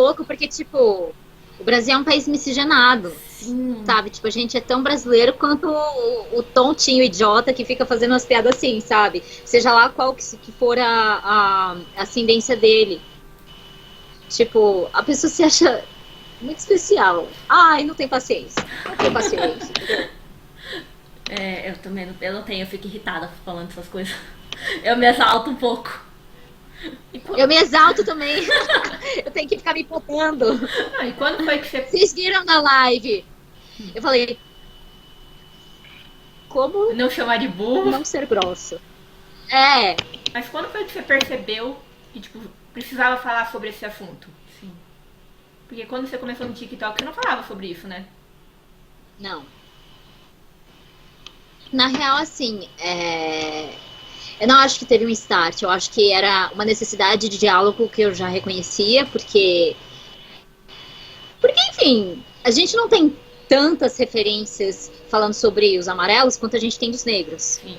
louco, porque, tipo, o Brasil é um país miscigenado, Sim. sabe? Tipo, a gente é tão brasileiro quanto o tontinho idiota que fica fazendo umas piadas assim, sabe? Seja lá qual que for a ascendência dele. Tipo, a pessoa se acha muito especial. Ai, não tem paciência. Não tem paciência, entendeu? É, eu também eu não tenho, eu fico irritada falando essas coisas. Eu me exalto um pouco. E, Eu me exalto também. Eu tenho que ficar me podando. Não, e quando foi que você. Vocês viram na live? Eu falei, como Não chamar de burro? não ser grosso? É, Mas quando foi que você percebeu que, tipo, precisava falar sobre esse assunto? sim. Porque quando você começou no TikTok, você não falava sobre isso, né? não. Na real, assim, eu não acho que teve um start. Eu acho que era uma necessidade de diálogo que eu já reconhecia, porque enfim, a gente não tem tantas referências falando sobre os amarelos quanto a gente tem dos negros. Sim.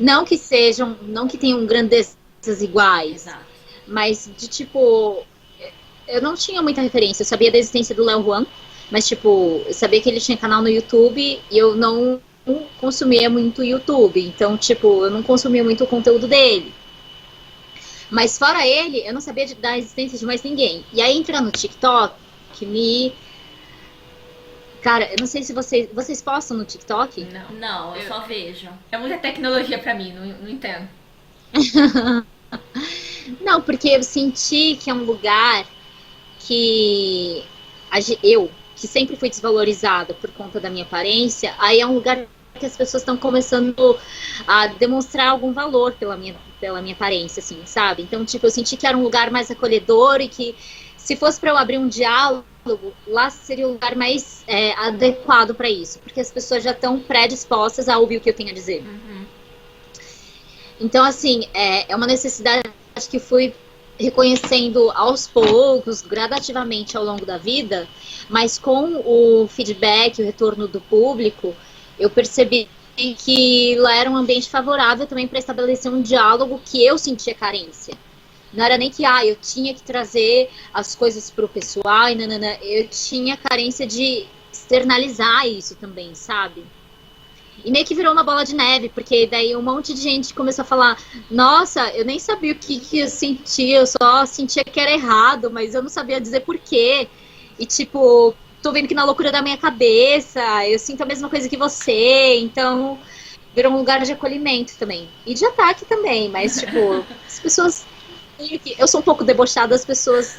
Não que tenham grandezas iguais, Exato. mas de tipo, eu não tinha muita referência. Eu sabia da existência do Léo Juan, mas tipo, eu sabia que ele tinha canal no YouTube e eu não consumia muito YouTube. Então, tipo, eu não consumia muito o conteúdo dele. Mas fora ele, eu não sabia da existência de mais ninguém. E aí entrar no TikTok me. Cara, eu não sei se vocês postam no TikTok. Não. Não, eu só vejo. É muita tecnologia pra mim, não entendo. Não, porque eu senti que é um lugar que eu, que sempre fui desvalorizada por conta da minha aparência, aí é um lugar que as pessoas estão começando a demonstrar algum valor pela minha aparência, assim, sabe? Então, tipo, eu senti que era um lugar mais acolhedor e que se fosse para eu abrir um diálogo, lá seria o lugar mais adequado para isso, porque as pessoas já estão predispostas a ouvir o que eu tenho a dizer. Uhum. Então, assim, é uma necessidade que fui reconhecendo aos poucos, gradativamente ao longo da vida, mas com o feedback, o retorno do público, eu percebi que lá era um ambiente favorável também para estabelecer um diálogo que eu sentia carência. Não era nem que eu tinha que trazer as coisas pro pessoal, e nanana, eu tinha carência de externalizar isso também, sabe? E meio que virou uma bola de neve, porque daí um monte de gente começou a falar: nossa, eu nem sabia o que eu sentia, eu só sentia que era errado, mas eu não sabia dizer por quê. E tipo, tô vendo que na loucura da minha cabeça, eu sinto a mesma coisa que você, então virou um lugar de acolhimento também. E de ataque também, mas tipo, as pessoas. Eu sou um pouco debochada, as pessoas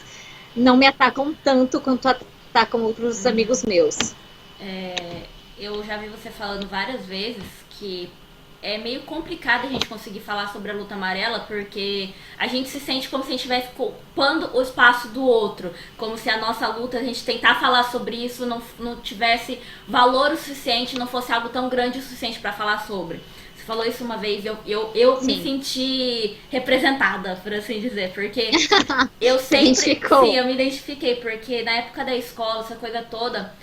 não me atacam tanto quanto atacam outros amigos meus. Eu já vi você falando várias vezes que é meio complicado a gente conseguir falar sobre a luta amarela, porque a gente se sente como se a gente estivesse ocupando o espaço do outro, como se a nossa luta, a gente tentar falar sobre isso não tivesse valor o suficiente, não fosse algo tão grande o suficiente para falar sobre. Você falou isso uma vez, eu me senti representada, por assim dizer, porque eu sempre... Sim, eu me identifiquei, porque na época da escola, essa coisa toda...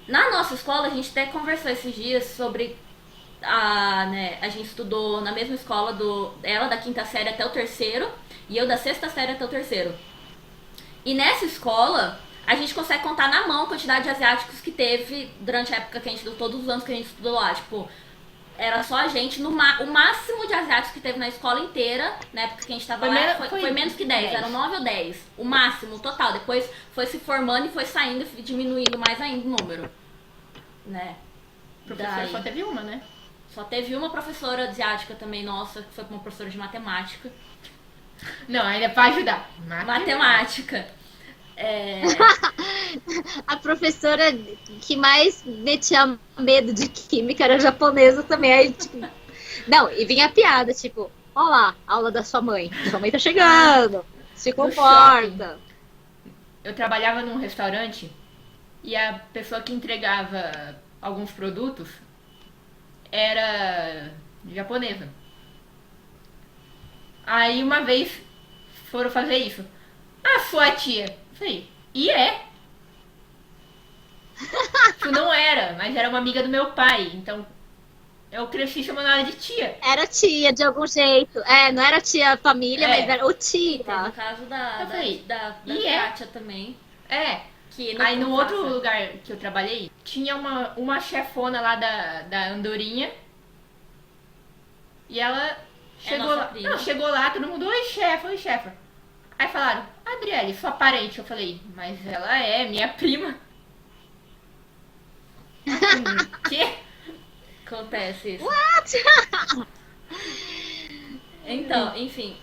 Na nossa escola, a gente até conversou esses dias sobre... a gente estudou na mesma escola, ela da quinta série até o terceiro, e eu da sexta série até o terceiro. E nessa escola, a gente consegue contar na mão a quantidade de asiáticos que teve durante a época que a gente estudou, todos os anos que a gente estudou lá. Tipo, era só a gente, o máximo de asiáticos que teve na escola inteira, na época que a gente tava lá, foi menos que 10, eram 9 ou 10. O máximo, o total. Depois foi se formando e foi saindo e diminuindo mais ainda o número. Né? Professora só teve uma, né? Só teve uma professora asiática também, nossa, que foi uma professora de matemática. Não, ainda é pra ajudar. Matemática. A professora que mais metia medo de química era japonesa também. Aí, tipo... Não, e vinha a piada, tipo, ó lá, aula da sua mãe. Sua mãe tá chegando. Se comporta. Eu trabalhava num restaurante e a pessoa que entregava alguns produtos era japonesa. Aí uma vez foram fazer isso. Ah, sua tia. Eu falei, e é? Isso não era, mas era uma amiga do meu pai. Então eu cresci chamando ela de tia. Era tia, de algum jeito. Não era tia família, mas era o tia. No caso da Kátia também. É. Que Aí no passa. outro lugar que eu trabalhei, tinha uma chefona lá da Andorinha. E ela chegou nossa lá. prima. Não, chegou lá, todo mundo, oi chefe, oi chefa. Aí falaram, Adriele, sua parente. Eu falei, mas ela é minha prima. Quê? Acontece isso. What? Então, enfim,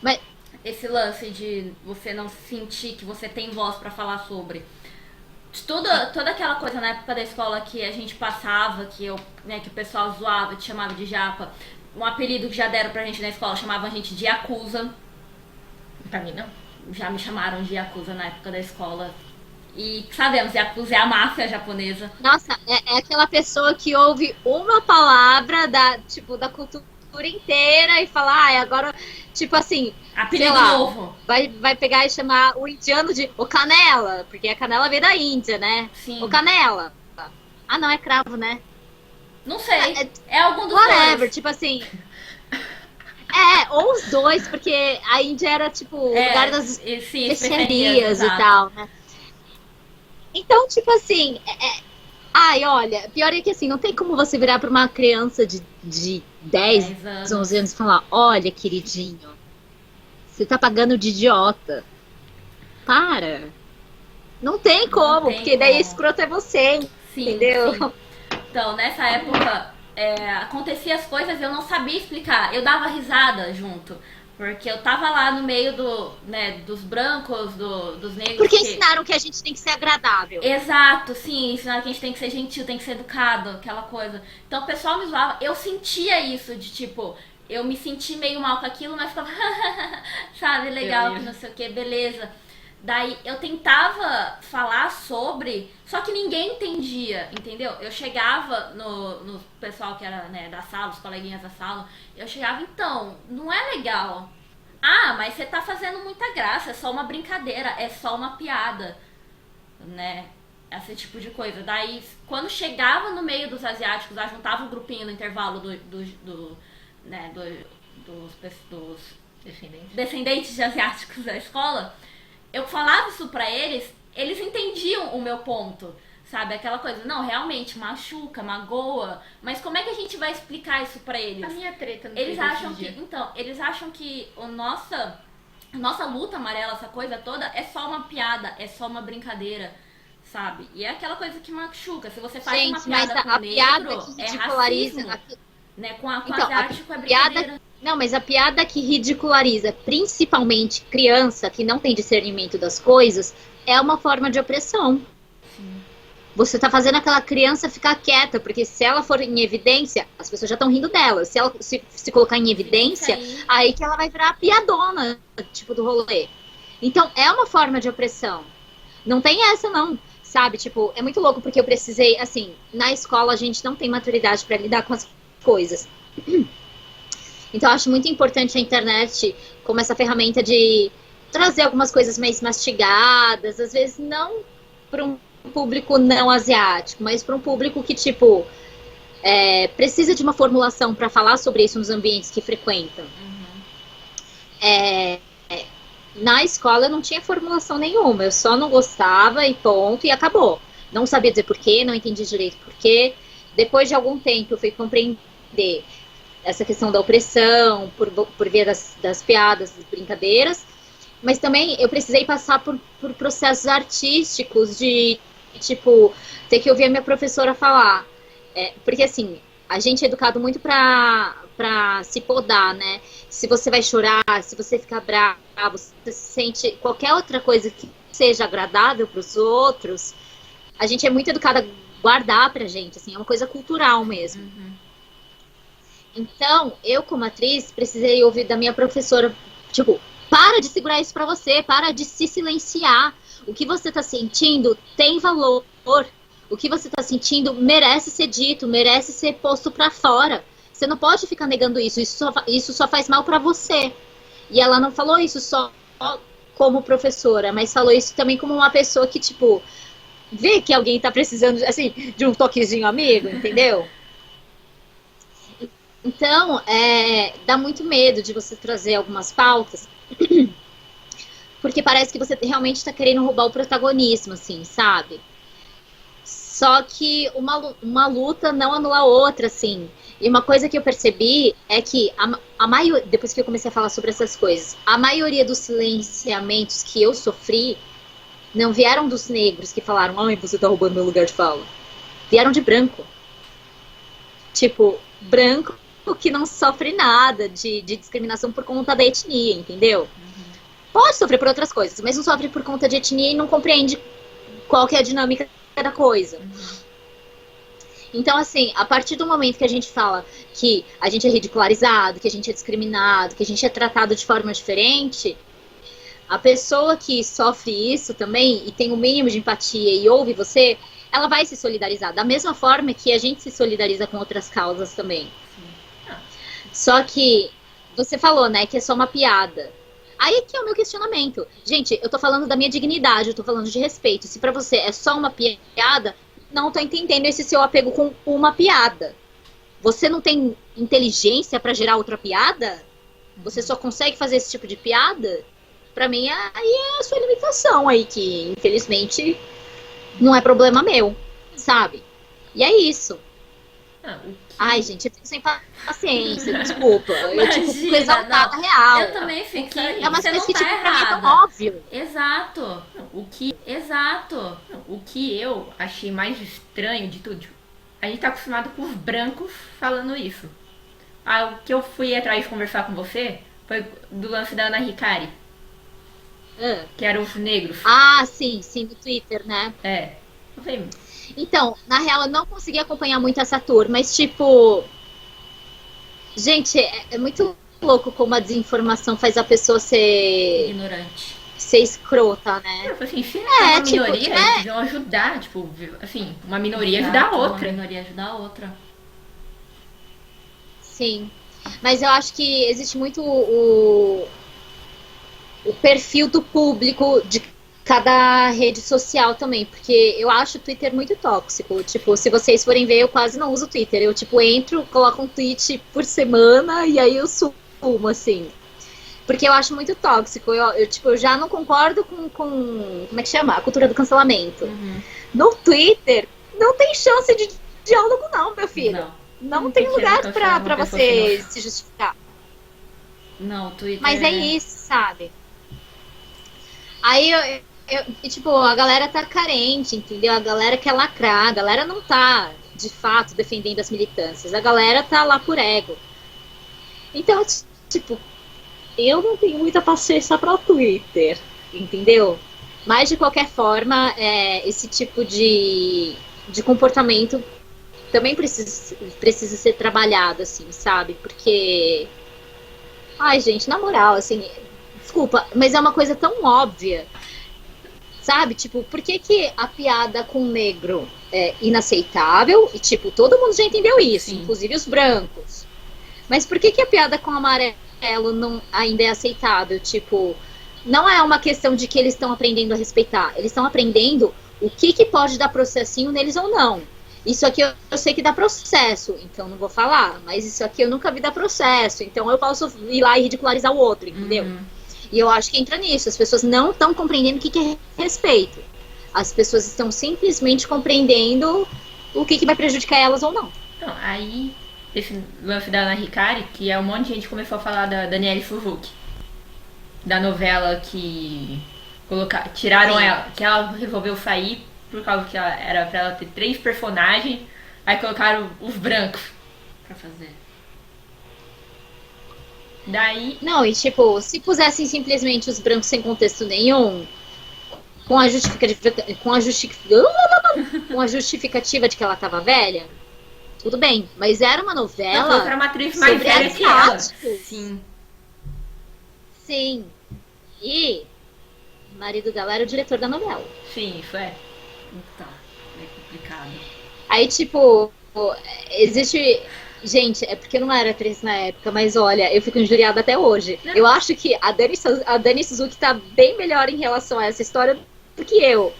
Mas, esse lance de você não sentir que você tem voz pra falar sobre. Toda aquela coisa na época da escola que a gente passava, que que o pessoal zoava, te chamava de japa. Um apelido que já deram pra gente na escola, chamavam a gente de Yakuza. Pra mim não. Já me chamaram de Yakuza na época da escola. E sabemos, Yakuza é a máfia japonesa. nossa, é aquela pessoa que ouve uma palavra da cultura inteira e fala, agora, tipo assim, Apelido sei lá, novo. vai pegar e chamar o indiano de o Canela, porque a canela veio da Índia, né? Sim. O Canela. Ah, não, é cravo, né? Não sei. É algum dos Whatever, dois. tipo assim. Ou os dois, porque a Índia era, tipo, o lugar das Sim, especiarias e exato. tal, né? Então, tipo assim, ai, olha, pior é que assim, não tem como você virar pra uma criança de 10, 10 anos. 11 anos e falar, olha, queridinho, você tá pagando de idiota. Para. Não tem como, tem porque daí como. escroto é você, Sim, entendeu? sim. Então, nessa época, acontecia as coisas e eu não sabia explicar. Eu dava risada junto. Porque eu tava lá no meio dos brancos, dos negros. Porque ensinaram que a gente tem que ser agradável. Exato, sim. Ensinaram que a gente tem que ser gentil, tem que ser educado, aquela coisa. Então o pessoal me zoava. Eu sentia isso de tipo... Eu me senti meio mal com aquilo, mas ficava... sabe, legal, que não sei o que, beleza. Daí eu tentava falar sobre, só que ninguém entendia, entendeu? Eu chegava no pessoal que era da sala, os coleguinhas da sala, eu chegava, então, não é legal. Ah, mas você tá fazendo muita graça, é só uma brincadeira, é só uma piada, né? Esse tipo de coisa. Daí, quando chegava no meio dos asiáticos, lá juntava um grupinho no intervalo dos descendentes de asiáticos da escola, eu falava isso pra eles, eles entendiam o meu ponto, sabe? Aquela coisa, não, realmente, machuca, magoa, mas como é que a gente vai explicar isso pra eles? A minha treta no Eles acham que, eles acham que a nossa luta amarela, essa coisa toda, é só uma piada, é só uma brincadeira, sabe? E é aquela coisa que machuca, se você faz uma piada com o negro, é racismo, né? Com asiático é brincadeira. Não, mas a piada que ridiculariza, principalmente criança que não tem discernimento das coisas, é uma forma de opressão. Sim. Você tá fazendo aquela criança ficar quieta, porque se ela for em evidência, as pessoas já estão rindo dela. Se ela se colocar em evidência, aí que ela vai virar a piadona, tipo, do rolê. Então, é uma forma de opressão. Não tem essa, não. Sabe, tipo, é muito louco, porque eu precisei, assim, na escola a gente não tem maturidade pra lidar com as coisas. Então, eu acho muito importante a internet como essa ferramenta de trazer algumas coisas mais mastigadas, às vezes não para um público não asiático, mas para um público que, tipo, precisa de uma formulação para falar sobre isso nos ambientes que frequentam. Na escola eu não tinha formulação nenhuma, eu só não gostava e ponto, e acabou. Não sabia dizer porquê, não entendi direito porquê. Depois de algum tempo eu fui compreender essa questão da opressão, por via das piadas, das brincadeiras, mas também eu precisei passar por processos artísticos de, tipo, ter que ouvir a minha professora falar. Porque, assim, a gente é educado muito pra se podar, né? Se você vai chorar, se você ficar bravo, você sente qualquer outra coisa que seja agradável pros outros, a gente é muito educado a guardar pra gente, assim, é uma coisa cultural mesmo. Então, eu como atriz, precisei ouvir da minha professora, tipo, para de segurar isso pra você, para de se silenciar. O que você tá sentindo tem valor. O que você tá sentindo merece ser dito, merece ser posto pra fora. Você não pode ficar negando isso, isso só faz mal pra você. E ela não falou isso só como professora, mas falou isso também como uma pessoa que, tipo, vê que alguém tá precisando, assim, de um toquezinho amigo, entendeu? Então, dá muito medo de você trazer algumas pautas, porque parece que você realmente tá querendo roubar o protagonismo, assim, sabe? Só que uma luta não anula a outra, assim. E uma coisa que eu percebi é que a maioria, depois que eu comecei a falar sobre essas coisas, a maioria dos silenciamentos que eu sofri não vieram dos negros que falaram, ai, você tá roubando meu lugar de fala. Vieram de branco. Tipo, branco que não sofre nada de discriminação por conta da etnia, entendeu? Pode sofrer por outras coisas, mas não sofre por conta de etnia e não compreende qual que é a dinâmica da coisa. Então, assim, a partir do momento que a gente fala que a gente é ridicularizado, que a gente é discriminado, que a gente é tratado de forma diferente, a pessoa que sofre isso também e tem o mínimo de empatia e ouve você, ela vai se solidarizar. Da mesma forma que a gente se solidariza com outras causas também. Só que você falou, né, que é só uma piada. Aí que é o meu questionamento. Gente, eu tô falando da minha dignidade, eu tô falando de respeito. Se pra você é só uma piada, não tô entendendo esse seu apego com uma piada. Você não tem inteligência pra gerar outra piada? Você só consegue fazer esse tipo de piada? Pra mim, aí é a sua limitação aí, que infelizmente não é problema meu, sabe? E é isso. Ai, gente, eu fico sem paciência, desculpa. Eu, tipo, fico exaltada real. Eu também fico. É uma coisa que, tá tipo, pra mim é tão óbvio. Exato. O que eu achei mais estranho de tudo, a gente tá acostumado com os brancos falando isso. O que eu fui atrás de conversar com você foi do lance da Ana Hikari, que eram os negros. Ah, sim, do Twitter, né? Eu falei, então, na real, eu não consegui acompanhar muito essa tour, mas, tipo... Gente, é muito louco como a desinformação faz a pessoa ser... ignorante. Ser escrota, né? Eu falei assim, se é uma minoria, eles deviam ajudar, tipo, assim, uma minoria ajudar a outra. Uma minoria ajudar a outra. Sim. Mas eu acho que existe muito o perfil do público de cada rede social também, porque eu acho o Twitter muito tóxico. Tipo, se vocês forem ver, eu quase não uso o Twitter. Eu, tipo, entro, coloco um tweet por semana e aí eu sumo, assim. Porque eu acho muito tóxico. Eu já não concordo com... Como é que chama? A cultura do cancelamento. No Twitter, não tem chance de diálogo não, meu filho. Não tem lugar pra você se justificar. Não, o Twitter... Mas é isso, sabe? Aí tipo, a galera tá carente, entendeu? A galera quer lacrar, a galera não tá, de fato, defendendo as militâncias. A galera tá lá por ego. Então, tipo, eu não tenho muita paciência pra Twitter, entendeu? Mas, de qualquer forma, esse tipo de comportamento também precisa ser trabalhado, assim, sabe? Porque... Ai, gente, na moral, assim... Desculpa, mas é uma coisa tão óbvia, sabe? Tipo, por que a piada com negro é inaceitável? E, tipo, todo mundo já entendeu isso, sim, inclusive os brancos. Mas por que a piada com amarelo não, ainda é aceitável? Tipo, não é uma questão de que eles estão aprendendo a respeitar. Eles estão aprendendo o que pode dar processinho neles ou não. Isso aqui eu sei que dá processo, então não vou falar. Mas isso aqui eu nunca vi dar processo, então eu posso ir lá e ridicularizar o outro, entendeu? E eu acho que entra nisso. As pessoas não estão compreendendo o que é respeito. As pessoas estão simplesmente compreendendo o que vai prejudicar elas ou não. Então, aí, esse lance da Ana Hikari, que é um monte de gente começou a falar da Daniele Suzuki. Da novela que tiraram ela, que ela resolveu sair por causa que era pra ela ter 3 personagens, aí colocaram os brancos pra fazer. Daí... Não, e tipo, se pusessem simplesmente os brancos sem contexto nenhum, com a justificativa de que ela tava velha, tudo bem. Mas era uma novela era uma atriz mais sobre velha que ela. Sim. Sim. E o marido dela era o diretor da novela. Sim, isso é. Então, é complicado. Aí, tipo, existe... Gente, é porque eu não era atriz na época, mas olha, eu fico injuriada até hoje. Não. Eu acho que a Dani Suzuki tá bem melhor em relação a essa história do que eu.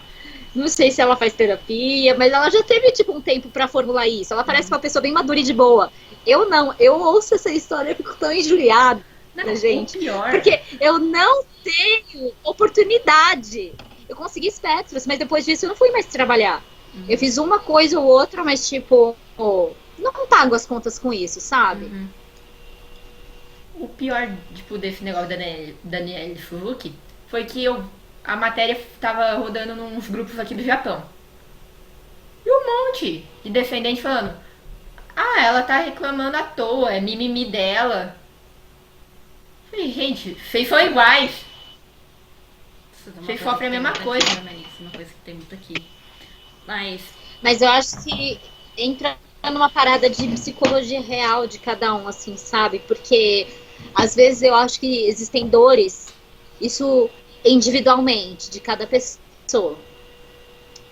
Não sei se ela faz terapia, mas ela já teve, tipo, um tempo pra formular isso. Ela parece uma pessoa bem madura e de boa. Eu não, eu ouço essa história e fico tão injuriada. pra gente. O pior. Porque eu não tenho oportunidade. Eu consegui espectros, mas depois disso eu não fui mais trabalhar. Eu fiz uma coisa ou outra, mas tipo, não pago as contas com isso, sabe? O pior, tipo, desse negócio da Danielle Suzuki foi que a matéria tava rodando nos grupos aqui do Japão. E um monte de defendente falando: ah, ela tá reclamando à toa, é mimimi dela. Falei, gente, vocês são iguais. Vocês sofrem a mesma coisa. Isso é uma coisa que tem muito aqui. Mas eu acho que entra numa parada de psicologia real de cada um, assim, sabe? Porque às vezes eu acho que existem dores, isso individualmente, de cada pessoa.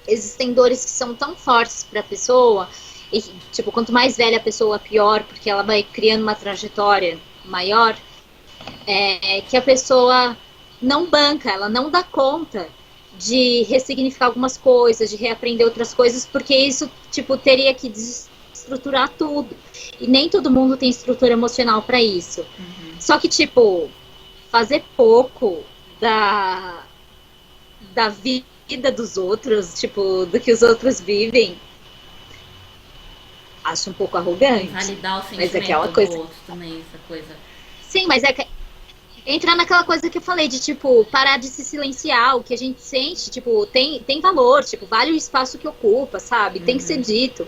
Existem dores que são tão fortes pra pessoa, e, tipo, quanto mais velha a pessoa, pior, porque ela vai criando uma trajetória maior, que a pessoa não banca, ela não dá conta de ressignificar algumas coisas, de reaprender outras coisas, porque isso, tipo, teria que desestruturar tudo. E nem todo mundo tem estrutura emocional pra isso. Só que, tipo, fazer pouco da vida dos outros, tipo, do que os outros vivem, acho um pouco arrogante. Validar o Mas sentimento é aquela do coisa. outro também, essa coisa. Sim, mas é que entrar naquela coisa que eu falei, de, tipo, parar de se silenciar, o que a gente sente, tipo, tem valor, tipo, vale o espaço que ocupa, sabe? Tem que ser dito.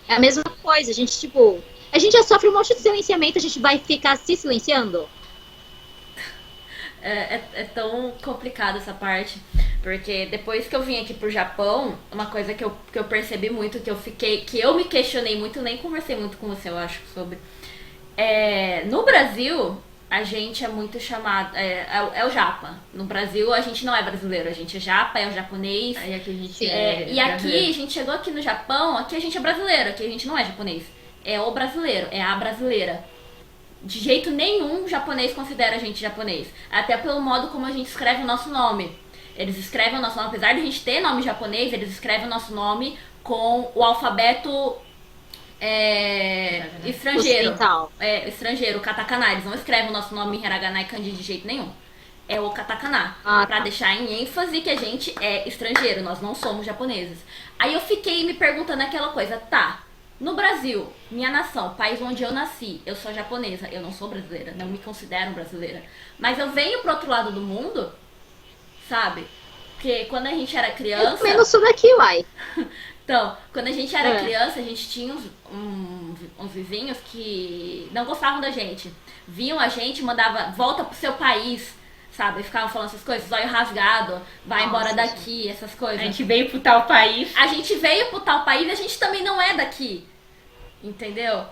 É a mesma coisa, a gente, tipo, a gente já sofre um monte de silenciamento, a gente vai ficar se silenciando? É tão complicado essa parte, porque depois que eu vim aqui pro Japão, uma coisa que eu percebi muito, que eu me questionei muito, nem conversei muito com você, eu acho, sobre. No Brasil, a gente é muito chamado. É o japa. No Brasil, a gente não é brasileiro, a gente é japa, é o japonês. Aí aqui a gente E aqui, a gente chegou aqui no Japão, aqui a gente é brasileiro, aqui a gente não é japonês. É o brasileiro, é a brasileira. De jeito nenhum o japonês considera a gente japonês. Até pelo modo como a gente escreve o nosso nome. Eles escrevem o nosso nome, apesar de a gente ter nome japonês, eles escrevem o nosso nome com o alfabeto estrangeiro. Estrangeiro, o katakana. Eles não escrevem o nosso nome em hiragana e kanji de jeito nenhum. É o katakana. Pra deixar em ênfase que a gente é estrangeiro, nós não somos japoneses. Aí eu fiquei me perguntando aquela coisa, tá... No Brasil, minha nação, país onde eu nasci, eu sou japonesa, eu não sou brasileira, não me considero brasileira. Mas eu venho pro outro lado do mundo, sabe? Porque quando a gente era criança... Eu também não sou daqui, uai. Então, quando a gente era criança, a gente tinha uns vizinhos que não gostavam da gente. Viam a gente, mandava, volta pro seu país, sabe? Ficavam falando essas coisas, zóio rasgado, vai embora daqui, essas coisas. A gente veio pro tal país. A gente veio pro tal país e a gente também não é daqui. Entendeu?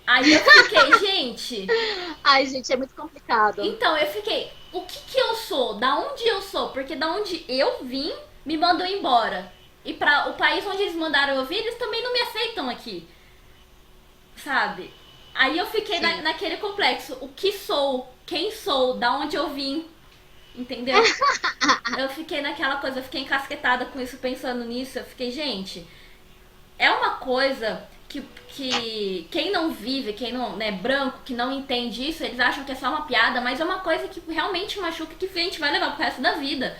Aí eu fiquei, gente... Ai, gente, é muito complicado. Então, eu fiquei, o que eu sou? Da onde eu sou? Porque da onde eu vim, me mandou embora. E para o país onde eles mandaram eu vir, eles também não me aceitam aqui. Sabe? Aí eu fiquei naquele complexo. O que sou? Quem sou? Da onde eu vim? Entendeu? Eu fiquei naquela coisa, eu fiquei encasquetada com isso, pensando nisso. Eu fiquei, gente, é uma coisa que quem não vive, quem não é branco, que não entende isso, eles acham que é só uma piada, mas é uma coisa que realmente machuca, que a gente vai levar pro resto da vida.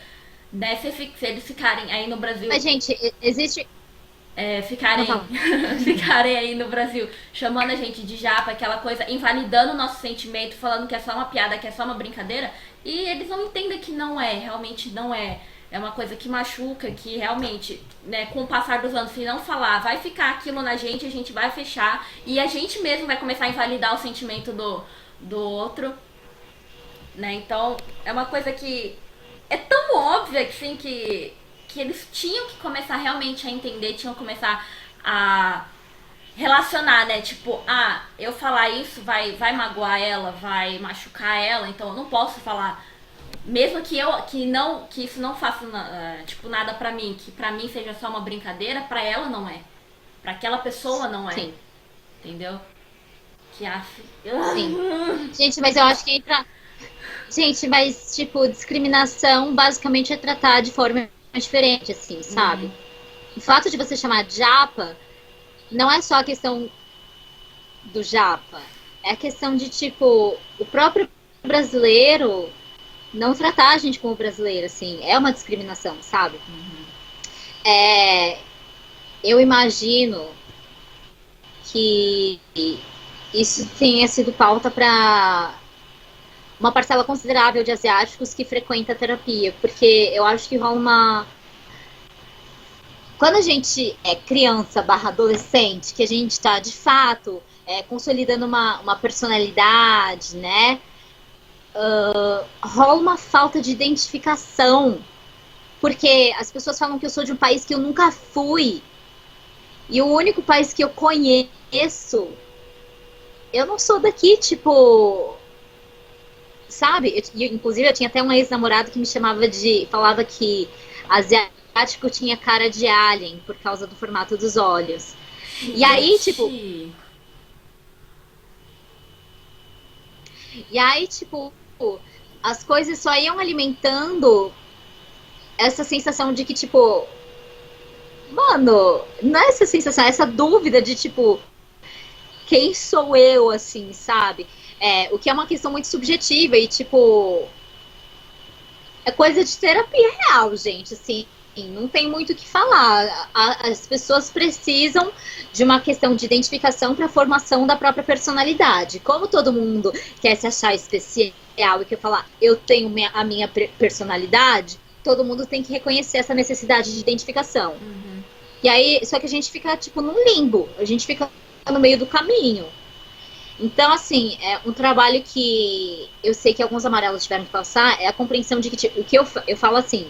Né? Se eles ficarem aí no Brasil... Mas, gente, existe... ficarem aí no Brasil chamando a gente de japa, aquela coisa, invalidando o nosso sentimento, falando que é só uma piada, que é só uma brincadeira, e eles não entendem que não é, realmente não é. É uma coisa que machuca, que realmente, né, com o passar dos anos, se não falar, vai ficar aquilo na gente, a gente vai fechar, e a gente mesmo vai começar a invalidar o sentimento do outro, né? Então, é uma coisa que é tão óbvia que, assim, que eles tinham que começar realmente a entender, tinham que começar a relacionar, né? Tipo, eu falar isso vai magoar ela, vai machucar ela, então eu não posso falar. Mesmo que isso não faça tipo, nada pra mim, que pra mim seja só uma brincadeira, pra ela não é. Pra aquela pessoa não é. Sim. Entendeu? Sim. Gente, mas eu acho que entra... Gente, mas, tipo, discriminação basicamente é tratar de forma diferente, assim, sabe? O fato de você chamar de japa não é só a questão do japa. é a questão de, tipo, o próprio brasileiro não tratar a gente como brasileiro, assim, é uma discriminação, sabe? Eu imagino que isso tenha sido pauta para uma parcela considerável de asiáticos que frequenta a terapia, porque eu acho que rola uma... Quando a gente é criança barra adolescente, que a gente está, de fato, consolidando uma personalidade, né? Rola uma falta de identificação, porque as pessoas falam que eu sou de um país que eu nunca fui, e o único país que eu conheço, eu não sou daqui, tipo... Sabe? Inclusive, eu tinha até um ex-namorado que me falava que asiático tinha cara de alien por causa do formato dos olhos. E aí, tipo... as coisas só iam alimentando essa sensação de que, tipo... Mano, não é essa sensação, é essa dúvida de, tipo... Quem sou eu, assim, sabe? O que é uma questão muito subjetiva e, tipo... É coisa de terapia real, gente, assim. Não tem muito o que falar. As pessoas precisam de uma questão de identificação para a formação da própria personalidade. Como todo mundo quer se achar especial e quer falar, eu tenho a minha personalidade, todo mundo tem que reconhecer essa necessidade de identificação. E aí, só que a gente fica, tipo, num limbo. A gente fica no meio do caminho. Então, assim, é um trabalho que eu sei que alguns amarelos tiveram que passar, é a compreensão de que, tipo, o que eu falo assim,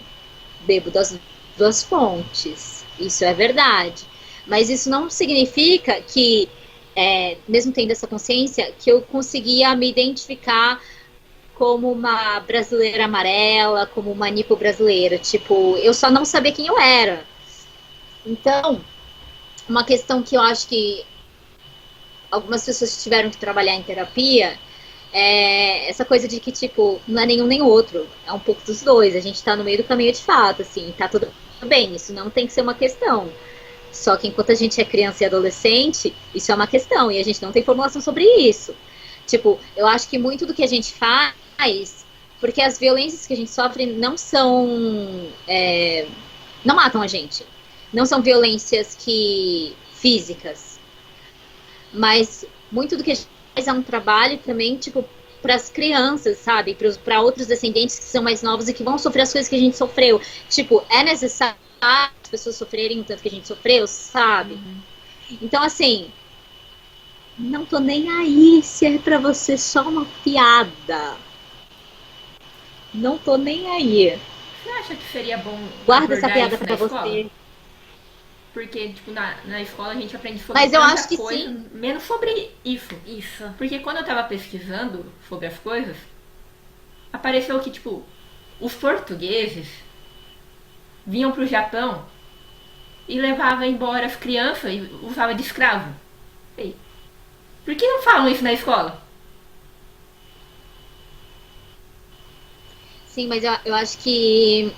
bebo das duas fontes, isso é verdade, mas isso não significa que, mesmo tendo essa consciência, que eu conseguia me identificar como uma brasileira amarela, como uma nipo brasileira, tipo, eu só não sabia quem eu era. Então, uma questão que eu acho que algumas pessoas tiveram que trabalhar em terapia essa coisa de que, tipo, não é nenhum nem outro, é um pouco dos dois, a gente tá no meio do caminho de fato, assim, tá tudo bem, isso não tem que ser uma questão. Só que enquanto a gente é criança e adolescente, isso é uma questão, e a gente não tem formulação sobre isso. Tipo, eu acho que muito do que a gente faz, porque as violências que a gente sofre não são... não matam a gente. Não são violências físicas. Mas muito do que a gente faz é um trabalho também, tipo, para as crianças, sabe? Para outros descendentes que são mais novos e que vão sofrer as coisas que a gente sofreu. Tipo, é necessário as pessoas sofrerem o tanto que a gente sofreu, sabe? Então, assim, não tô nem aí se é pra você só uma piada. Não tô nem aí. Você acha que seria bom Guarda essa abordar piada isso pra na escola? você. Porque, tipo, na escola a gente aprende sobre Mas eu tanta acho que coisa, sim. menos sobre isso. Isso. Porque quando eu tava pesquisando sobre as coisas, apareceu que, tipo, os portugueses vinham pro Japão e levavam embora as crianças e usavam de escravo. Ei, por que não falam isso na escola? Sim, mas eu acho que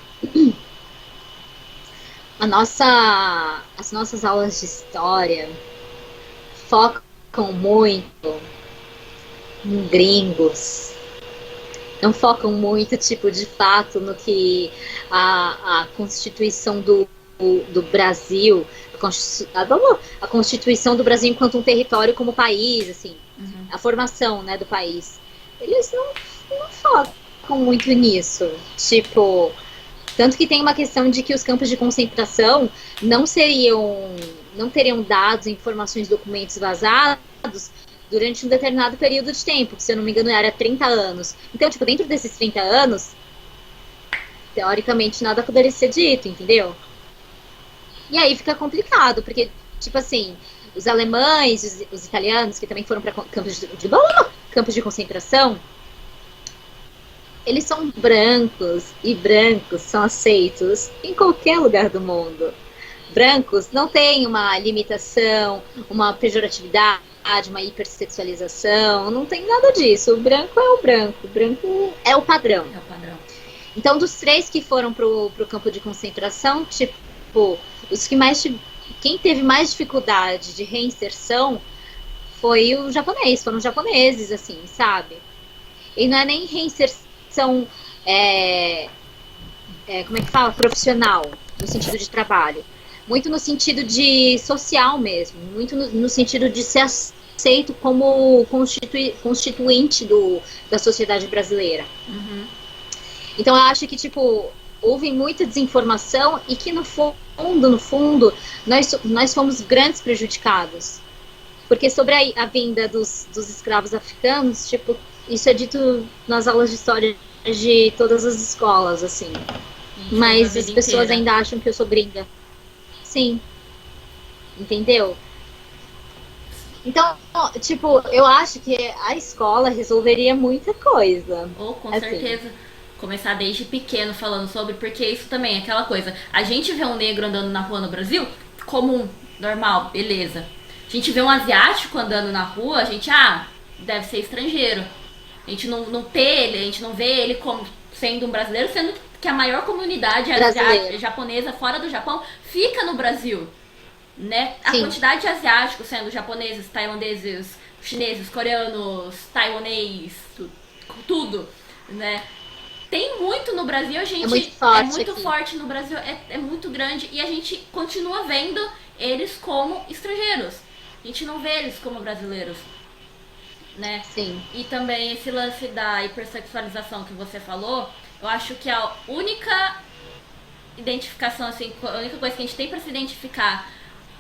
as nossas aulas de história focam muito em gringos. Não focam muito, tipo, de fato, no que a Constituição do Brasil, a Constituição do Brasil enquanto um território como país, assim, a formação, né, do país. Eles não focam muito nisso. Tipo, tanto que tem uma questão de que os campos de concentração não teriam dados, informações, documentos vazados durante um determinado período de tempo, que, se eu não me engano, era 30 anos. Então, tipo, dentro desses 30 anos, teoricamente, nada poderia ser dito, entendeu? E aí fica complicado, porque, tipo assim, os alemães, os italianos, que também foram para campos de concentração, eles são brancos, e brancos são aceitos em qualquer lugar do mundo. Brancos não têm uma limitação, uma pejoratividade, uma hipersexualização, não tem nada disso. O branco é o branco é o padrão. É o padrão. Então, dos 3 que foram pro campo de concentração, tipo, quem teve mais dificuldade de reinserção foi o japonês, foram os japoneses, assim, sabe? E não é nem reinserção, como é que fala? Profissional, no sentido de trabalho. Muito no sentido de social mesmo, muito no sentido de ser aceito como constituinte da sociedade brasileira. Uhum. Então eu acho que, tipo, houve muita desinformação e que no fundo, nós fomos grandes prejudicados. Porque sobre a vinda dos escravos africanos, tipo, isso é dito nas aulas de história de todas as escolas, assim. Mas as pessoas ainda acham que eu sou gringa. Sim. Entendeu? Então, tipo, eu acho que a escola resolveria muita coisa. Com assim. certeza. Começar desde pequeno falando sobre, porque isso também é aquela coisa. A gente vê um negro andando na rua no Brasil, comum, normal, beleza. A gente vê um asiático andando na rua, a gente, deve ser estrangeiro. A gente não vê ele como sendo um brasileiro, sendo que a maior comunidade asiática, japonesa fora do Japão fica no Brasil. Né? A quantidade de asiáticos, sendo japoneses, tailandeses, chineses, coreanos, taiwanês, tudo, né? Tem muito no Brasil, a gente é muito forte no Brasil, é muito grande, e a gente continua vendo eles como estrangeiros. A gente não vê eles como brasileiros, né? Sim. E também esse lance da hipersexualização que você falou, eu acho que a única identificação, assim, a única coisa que a gente tem pra se identificar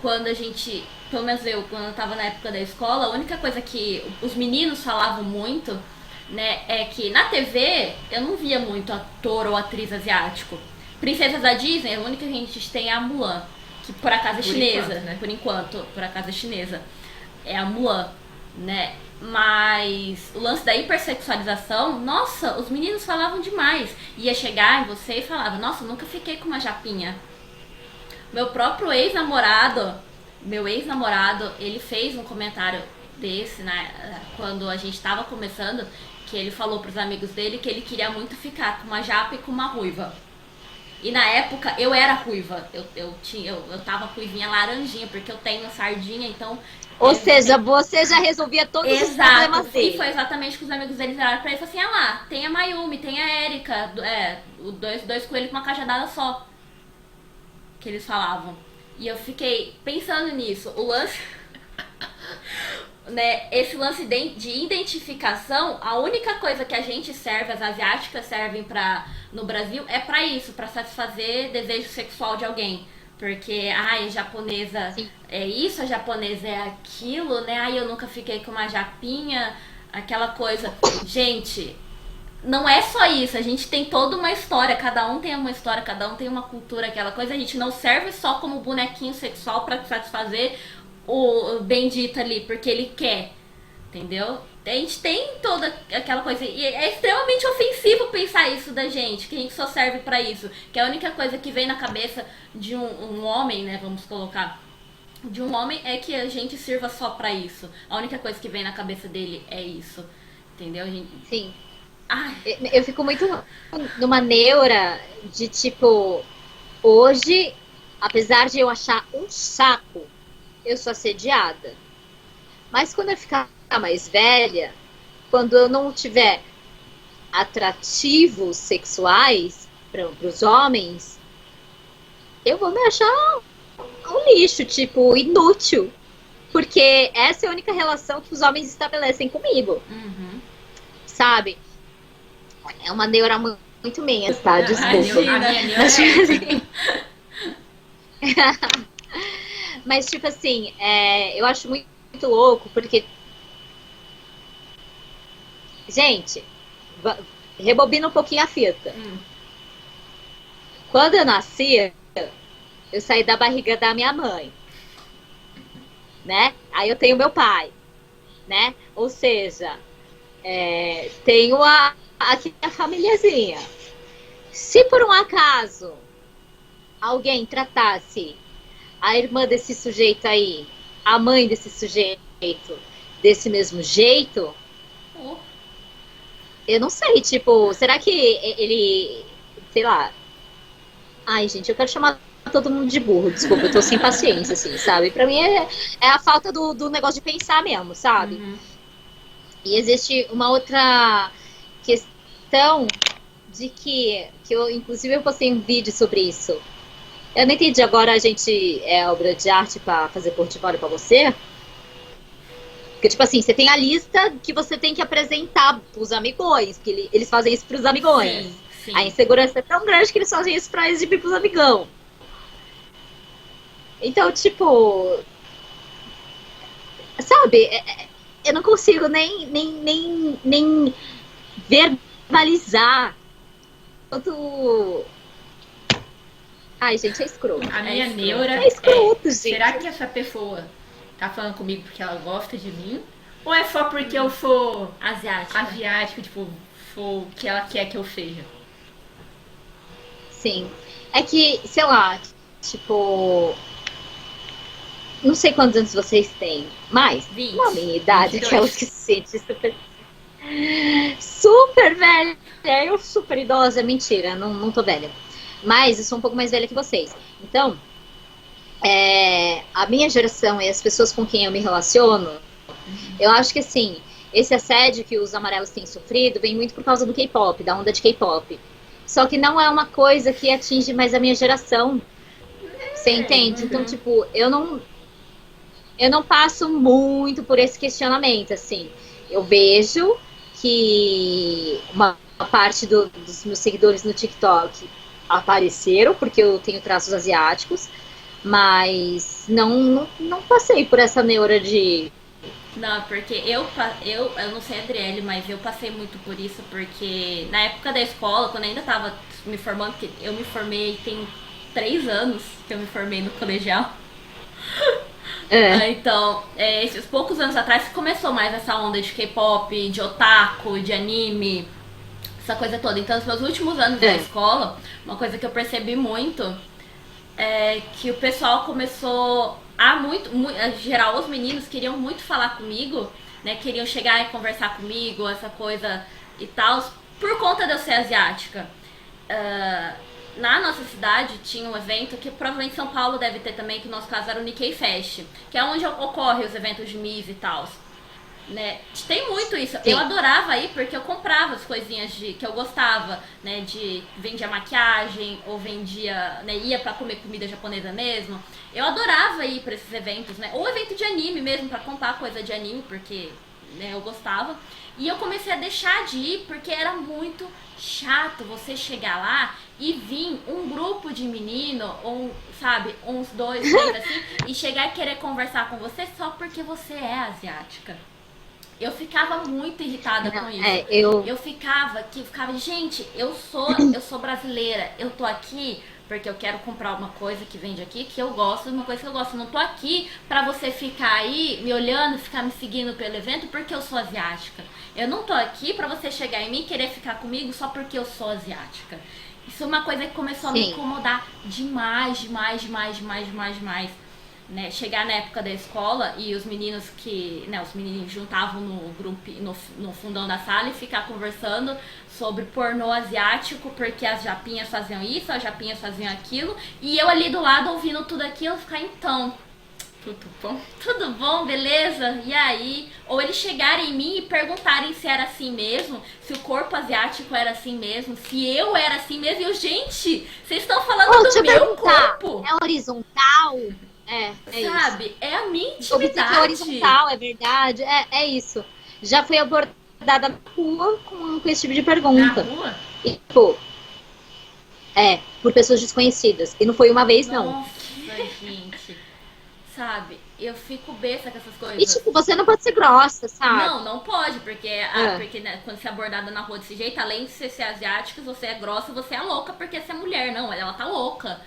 quando a gente, pelo menos eu, quando eu tava na época da escola, a única coisa que os meninos falavam muito, né, é que na TV eu não via muito ator ou atriz asiático. Princesas da Disney, a única que a gente tem é a Mulan, que por acaso é chinesa, né? Por enquanto, por acaso é chinesa. É a Mulan, né? Mas o lance da hipersexualização, nossa, os meninos falavam demais. Ia chegar em você e falava, nossa, nunca fiquei com uma japinha. Meu próprio ex-namorado, ele fez um comentário desse, né, quando a gente tava começando, que ele falou pros amigos dele que ele queria muito ficar com uma japa e com uma ruiva. E na época eu era ruiva, eu tava ruivinha laranjinha, porque eu tenho sardinha, então... Ou seja, você já resolvia todos os problemas dele. E foi exatamente que os amigos dele viraram pra ele e falaram assim, lá, tem a Mayumi, tem a Erika, dois coelhos com uma cajadada só. Que eles falavam. E eu fiquei pensando nisso. O lance... né, esse lance de identificação, a única coisa que a gente serve, as asiáticas servem no Brasil, é pra isso, pra satisfazer desejo sexual de alguém. Porque, a japonesa é isso, a japonesa é aquilo, né? Eu nunca fiquei com uma japinha, aquela coisa. Gente, não é só isso, a gente tem toda uma história, cada um tem uma história, cada um tem uma cultura, aquela coisa. A gente não serve só como bonequinho sexual pra satisfazer o bendito ali, porque ele quer, entendeu? A gente tem toda aquela coisa, e é extremamente ofensivo pensar isso da gente, que a gente só serve pra isso, que a única coisa que vem na cabeça de um homem, né, vamos colocar, de um homem é que a gente sirva só pra isso. A única coisa que vem na cabeça dele é isso, entendeu? Sim. Eu fico muito numa neura de tipo, hoje, apesar de eu achar um saco, eu sou assediada. Mas quando eu ficar mais velha, quando eu não tiver atrativos sexuais para os homens, eu vou me achar um lixo, tipo, inútil. Porque essa é a única relação que os homens estabelecem comigo. Uhum. Sabe? É uma neura muito minha, tá? Desculpa. Mas, tipo assim, eu acho muito louco, porque... Gente, rebobina um pouquinho a fita. Quando eu nasci, eu saí da barriga da minha mãe, né? Aí eu tenho meu pai, né? Ou seja, tenho aqui a famíliazinha. Se por um acaso alguém tratasse a irmã desse sujeito aí, a mãe desse sujeito, desse mesmo jeito, eu não sei, tipo, será que ele, sei lá... Ai, gente, eu quero chamar todo mundo de burro, desculpa, eu tô sem paciência, assim, sabe? Pra mim é a falta do negócio de pensar mesmo, sabe? Uhum. E existe uma outra questão de que eu, inclusive, eu postei um vídeo sobre isso. Eu não entendi, agora a gente é obra de arte pra fazer portfólio pra você? Porque, tipo assim, você tem a lista que você tem que apresentar pros amigões, porque eles fazem isso pros amigões. Sim, sim. A insegurança é tão grande que eles fazem isso pra exibir pros amigão. Então, tipo, sabe, eu não consigo nem verbalizar quanto. Ai, gente, é escroto. A minha escroto. neura É escroto, gente. será que essa pessoa tá falando comigo porque ela gosta de mim? Ou é só porque eu sou asiático, tipo, sou o que ela quer que eu seja? Sim. É que, sei lá, tipo. Não sei quantos anos vocês têm, mas 20. na minha idade, 22. aquelas que se sente super. Super velha. Eu super idosa, mentira, não tô velha. Mas eu sou um pouco mais velha que vocês. Então, a minha geração e as pessoas com quem eu me relaciono, eu acho que assim, esse assédio que os amarelos têm sofrido vem muito por causa do K-pop, da onda de K-pop. Só que não é uma coisa que atinge mais a minha geração. Você entende? Então, tipo, eu não passo muito por esse questionamento, assim. Eu vejo que uma parte dos meus seguidores no TikTok apareceram, porque eu tenho traços asiáticos, mas não passei por essa neura de. Não, porque eu não sei a Adriele, mas eu passei muito por isso, porque na época da escola, quando eu ainda tava me formando, porque eu me formei tem 3 anos que eu me formei no colegial. Então, esses poucos anos atrás começou mais essa onda de K-pop, de otaku, de anime, essa coisa toda. Então, nos meus últimos anos da escola, uma coisa que eu percebi muito é que o pessoal começou a geral, os meninos queriam muito falar comigo, né? Queriam chegar e conversar comigo, essa coisa e tal, por conta de eu ser asiática. Na nossa cidade tinha um evento que provavelmente São Paulo deve ter também, que no nosso caso era o Nikkei Fest, que é onde ocorrem os eventos de Miss e tal. Né? Tem muito isso. Sim. Eu adorava ir porque eu comprava as coisinhas que eu gostava, né? Vendia maquiagem ou vendia, né? Ia pra comer comida japonesa mesmo. Eu adorava ir pra esses eventos, né? Ou evento de anime mesmo, pra comprar coisa de anime, porque, né, eu gostava. E eu comecei a deixar de ir porque era muito chato você chegar lá e vir um grupo de menino, ou, sabe, uns 2, 3 assim, e chegar e querer conversar com você só porque você é asiática. Eu ficava muito irritada com isso. Eu ficava, gente, eu sou brasileira, eu tô aqui porque eu quero comprar uma coisa que vende aqui, que eu gosto, uma coisa que eu gosto. Eu não tô aqui pra você ficar aí me olhando, ficar me seguindo pelo evento porque eu sou asiática. Eu não tô aqui pra você chegar em mim e querer ficar comigo só porque eu sou asiática. Isso é uma coisa que começou a me incomodar demais. Né, chegar na época da escola e os meninos os meninos juntavam no grupo, no fundão da sala e ficar conversando sobre pornô asiático, porque as japinhas faziam isso, as japinhas faziam aquilo, e eu ali do lado ouvindo tudo aquilo, ficar então, tudo bom, beleza? E aí? Ou eles chegarem em mim e perguntarem se era assim mesmo, se o corpo asiático era assim mesmo, se eu era assim mesmo. E eu, gente, vocês estão falando do meu corpo. É horizontal? Sabe? Isso. É a minha Obsessão intimidade. horizontal, é verdade. É isso. Já fui abordada na rua com esse tipo de pergunta. Na rua? E, tipo, por pessoas desconhecidas. E não foi uma vez, não. Nossa, gente. Sabe? Eu fico besta com essas coisas. E, tipo, você não pode ser grossa, sabe? Não pode, porque, porque né, quando você é abordada na rua desse jeito, além de você ser asiática, você é grossa, você é louca porque você é mulher. Não, ela tá louca.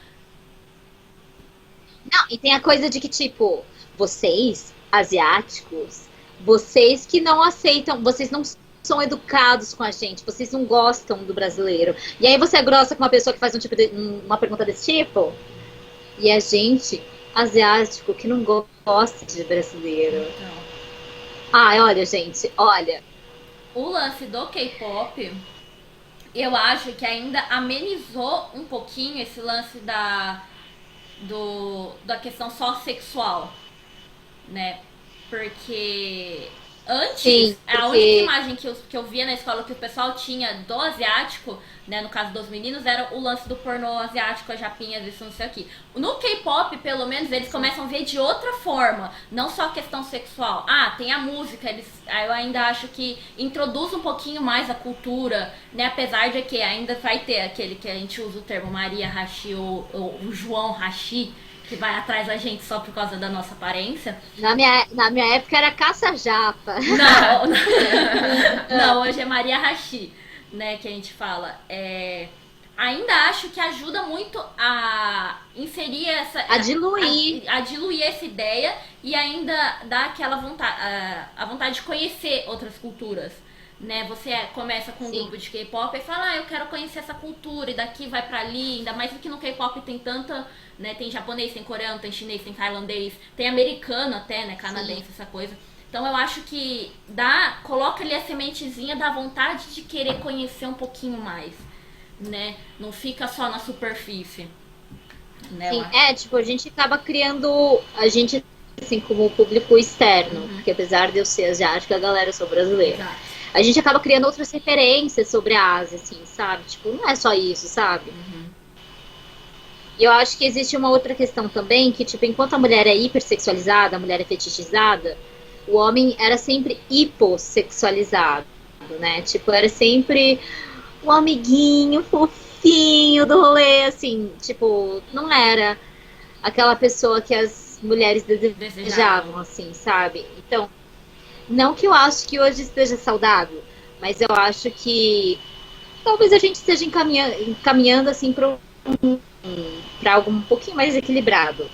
Não, e tem a coisa de que, tipo, vocês, asiáticos, vocês que não aceitam, vocês não são educados com a gente, vocês não gostam do brasileiro. E aí você é grossa com uma pessoa que faz uma pergunta desse tipo? E a gente, asiático, que não gosta de brasileiro. Então. Olha, gente, olha. O lance do K-pop, eu acho que ainda amenizou um pouquinho esse lance da questão só sexual, né? Porque antes, Sim, a porque- única imagem que eu via na escola que o pessoal tinha do asiático, né, no caso dos meninos, era o lance do pornô asiático, as japinhas, isso, não sei o que. No K-pop, pelo menos, eles começam a ver de outra forma, não só a questão sexual. Ah, tem a música, eu ainda acho que introduz um pouquinho mais a cultura, né, apesar de que ainda vai ter aquele que a gente usa o termo Maria Hashi ou o João Hashi, que vai atrás da gente só por causa da nossa aparência. Na minha época era caça-japa. Não, não, hoje é Maria Hashi, né, que a gente fala. Ainda acho que ajuda muito a inserir A diluir. a diluir essa ideia e ainda dá aquela vontade, a vontade de conhecer outras culturas. Né, você começa com um Sim. grupo de K-pop e fala, eu quero conhecer essa cultura, e daqui vai pra ali, ainda mais que no K-pop tem tanta, né, tem japonês, tem coreano, tem chinês, tem tailandês, tem americano até, né, canadense, essa coisa. Então eu acho que coloca ali a sementezinha da vontade de querer conhecer um pouquinho mais, né, não fica só na superfície. Né, Sim, tipo, a gente acaba criando, a gente, assim, como público externo, porque apesar de eu ser asiática, a galera, eu sou brasileira. Exato. A gente acaba criando outras referências sobre a Ásia, assim, sabe? Tipo, não é só isso, sabe? E eu acho que existe uma outra questão também, que, tipo, enquanto a mulher é hipersexualizada, a mulher é fetichizada, o homem era sempre hipossexualizado, né? Tipo, era sempre o amiguinho fofinho do rolê, assim, tipo, não era aquela pessoa que as mulheres desejavam, assim, sabe? Então, não que eu acho que hoje esteja saudável, mas eu acho que talvez a gente esteja encaminhando assim para algo um pouquinho mais equilibrado.